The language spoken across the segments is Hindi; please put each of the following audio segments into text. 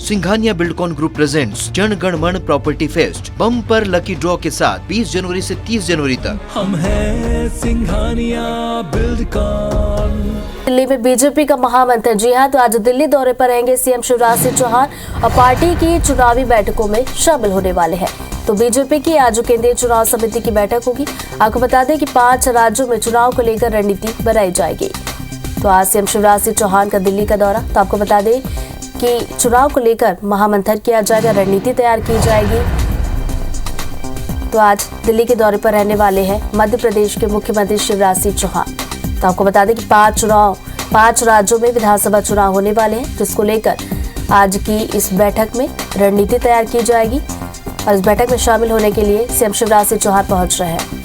Singhania Buildcon group presents Jana Gana मन property fest bumper lucky draw के साथ 20 जनवरी से 30 जनवरी तक। हम हैं सिंघानिया बिल्डकॉन। दिल्ली में बीजेपी का महामंथन। जी हाँ, तो आज दिल्ली दौरे पर रहेंगे सीएम शिवराज सिंह चौहान और पार्टी की चुनावी बैठकों में शामिल होने वाले हैं। तो बीजेपी की आज केंद्रीय चुनाव समिति की बैठक होगी। आपको बता दें कि 5 राज्यों में चुनाव को लेकर रणनीति बनाई जाएगी। तो आज सीएम शिवराज सिंह चौहान का दिल्ली का दौरा। तो आपको बता दें कि चुनाव को लेकर महामंथन किया जाएगा, रणनीति तैयार की जाएगी। तो आज दिल्ली के दौरे पर रहने वाले हैं मध्य प्रदेश के मुख्यमंत्री शिवराज सिंह चौहान। तो आपको बता दें कि 5 राज्यों में विधानसभा चुनाव होने वाले हैं, जिसको लेकर आज की इस बैठक में रणनीति तैयार की जाएगी। और इस बैठक में शामिल होने के लिए सीएम शिवराज सिंह चौहान पहुंच रहे हैं।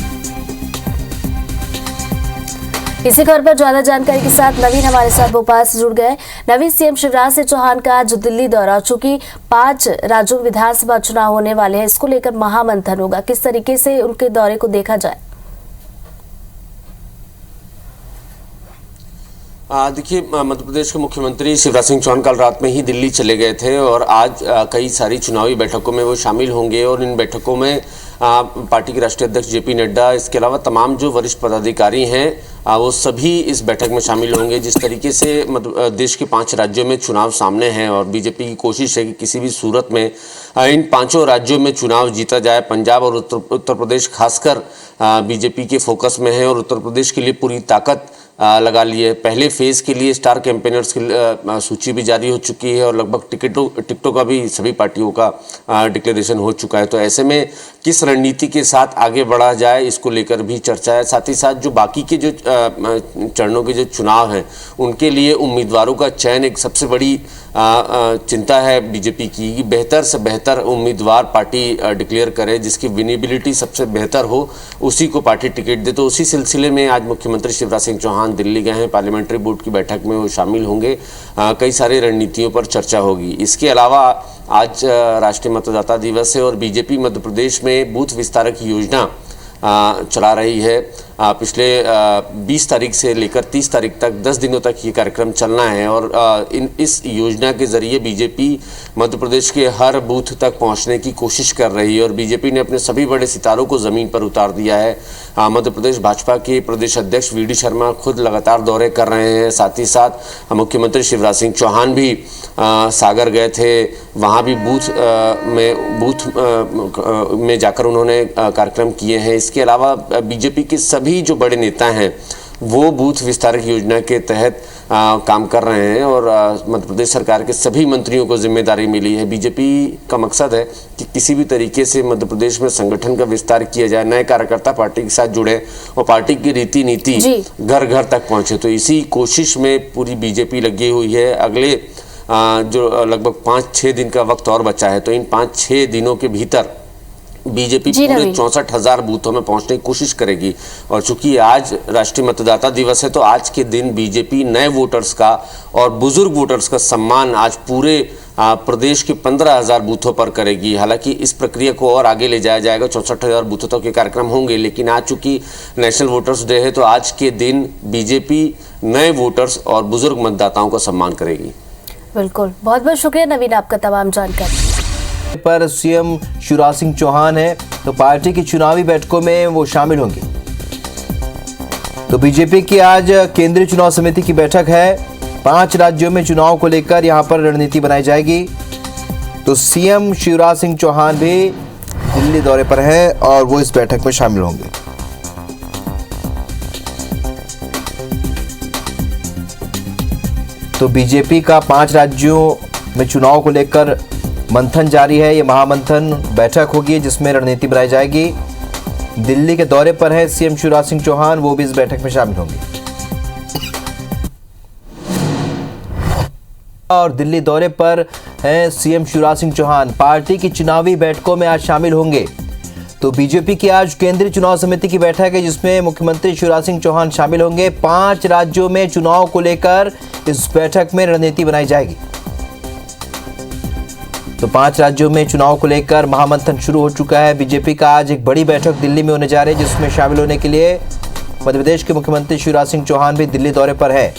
इसी खबर पर ज्यादा जानकारी के साथ नवीन हमारे साथ भोपाल से जुड़ गए। नवीन, सीएम शिवराज सिंह चौहान का जो दिल्ली दौरा, चूंकि 5 राज्यों में विधानसभा चुनाव होने वाले हैं, इसको लेकर महामंथन होगा, किस तरीके से उनके दौरे को देखा जाए? देखिए, मध्य प्रदेश के मुख्यमंत्री शिवराज सिंह चौहान कल रात में ही दिल्ली चले गए थे और आज कई सारी चुनावी बैठकों में वो शामिल होंगे और इन बैठकों में पार्टी के राष्ट्रीय अध्यक्ष जेपी नड्डा, इसके अलावा तमाम जो वरिष्ठ पदाधिकारी हैं वो सभी इस बैठक में शामिल होंगे। जिस तरीके से देश के 5 राज्यों में चुनाव सामने हैं और बीजेपी की कोशिश है कि किसी भी सूरत में इन 5 राज्यों में चुनाव जीता जाए। पंजाब और उत्तर प्रदेश खासकर बीजेपी के फोकस में है और उत्तर प्रदेश के लिए पूरी ताकत लगा ली है। पहले फेज़ के लिए स्टार कैंपेनर्स की सूची भी जारी हो चुकी है और लगभग टिकटों का भी सभी पार्टियों का डिक्लेरेशन हो चुका है। तो ऐसे में किस रणनीति के साथ आगे बढ़ा जाए, इसको लेकर भी चर्चा है। साथ ही साथ जो बाकी के जो चरणों के जो चुनाव हैं उनके लिए उम्मीदवारों का चयन एक सबसे बड़ी चिंता है बीजेपी की कि बेहतर से बेहतर उम्मीदवार पार्टी डिक्लेयर करे, जिसकी विनेबिलिटी सबसे बेहतर हो, उसी को पार्टी टिकट दे। तो उसी सिलसिले में आज मुख्यमंत्री शिवराज सिंह चौहान दिल्ली गए हैं। पार्लियामेंट्री बोर्ड की बैठक में वो शामिल होंगे। कई सारी रणनीतियों पर चर्चा होगी। इसके अलावा आज राष्ट्रीय मतदाता दिवस है और बीजेपी मध्य प्रदेश में बूथ विस्तारक योजना चला रही है। पिछले 20 तारीख से लेकर 30 तारीख तक 10 दिनों तक ये कार्यक्रम चलना है और इस योजना के ज़रिए बीजेपी मध्य प्रदेश के हर बूथ तक पहुंचने की कोशिश कर रही है और बीजेपी ने अपने सभी बड़े सितारों को ज़मीन पर उतार दिया है। मध्य प्रदेश भाजपा के प्रदेश अध्यक्ष वी डी शर्मा खुद लगातार दौरे कर रहे हैं। साथ ही साथ मुख्यमंत्री शिवराज सिंह चौहान भी सागर गए थे, वहाँ भी बूथ में जाकर उन्होंने कार्यक्रम किए हैं। इसके अलावा बीजेपी के सभी जो बड़े नेता हैं वो बूथ विस्तारक योजना के तहत काम कर रहे हैं और मध्य प्रदेश सरकार के सभी मंत्रियों को जिम्मेदारी मिली है। बीजेपी का मकसद है कि किसी भी तरीके से मध्य प्रदेश में संगठन का विस्तार किया जाए, नए कार्यकर्ता पार्टी के साथ जुड़े और पार्टी की रीति नीति घर घर तक पहुंचे। तो इसी कोशिश में पूरी बीजेपी लगी हुई है। अगले जो लगभग 5-6 दिन का वक्त और बचा है, तो इन 5-6 दिनों के भीतर बीजेपी पूरे 64,000 बूथों में पहुंचने की कोशिश करेगी। और चूंकि आज राष्ट्रीय मतदाता दिवस है तो आज के दिन बीजेपी नए वोटर्स का और बुजुर्ग वोटर्स का सम्मान आज पूरे प्रदेश के 15,000 बूथों पर करेगी। हालांकि इस प्रक्रिया को और आगे ले जाया जाएगा, 64,000 बूथों तक के कार्यक्रम होंगे, लेकिन आज चूंकि नेशनल वोटर्स डे है तो आज के दिन बीजेपी नए वोटर्स और बुजुर्ग मतदाताओं का सम्मान करेगी। बिल्कुल, बहुत बहुत शुक्रिया नवीन आपका तमाम जानकारी पर। सीएम शिवराज सिंह चौहान है तो पार्टी की चुनावी बैठकों में वो शामिल होंगे। तो बीजेपी की आज केंद्रीय चुनाव समिति की बैठक है। 5 राज्यों में चुनाव को लेकर यहां पर रणनीति बनाई जाएगी। तो सीएम शिवराज सिंह चौहान भी दिल्ली दौरे पर हैं और वो इस बैठक में शामिल होंगे। तो बीजेपी का 5 राज्यों में चुनाव को लेकर मंथन जारी है। ये महामंथन बैठक होगी जिसमें रणनीति बनाई जाएगी। दिल्ली के दौरे पर है सीएम शिवराज सिंह चौहान, वो भी इस बैठक में शामिल होंगे। और दिल्ली दौरे पर है सीएम शिवराज सिंह चौहान, पार्टी की चुनावी बैठकों में आज शामिल होंगे। तो बीजेपी की आज केंद्रीय चुनाव समिति की बैठक है जिसमें मुख्यमंत्री शिवराज सिंह चौहान शामिल होंगे। 5 राज्यों में चुनाव को लेकर इस बैठक में रणनीति बनाई जाएगी। तो 5 राज्यों में चुनाव को लेकर महामंथन शुरू हो चुका है। बीजेपी का आज एक बड़ी बैठक दिल्ली में होने जा रही है जिसमें शामिल होने के लिए मध्य प्रदेश के मुख्यमंत्री शिवराज सिंह चौहान भी दिल्ली दौरे पर है।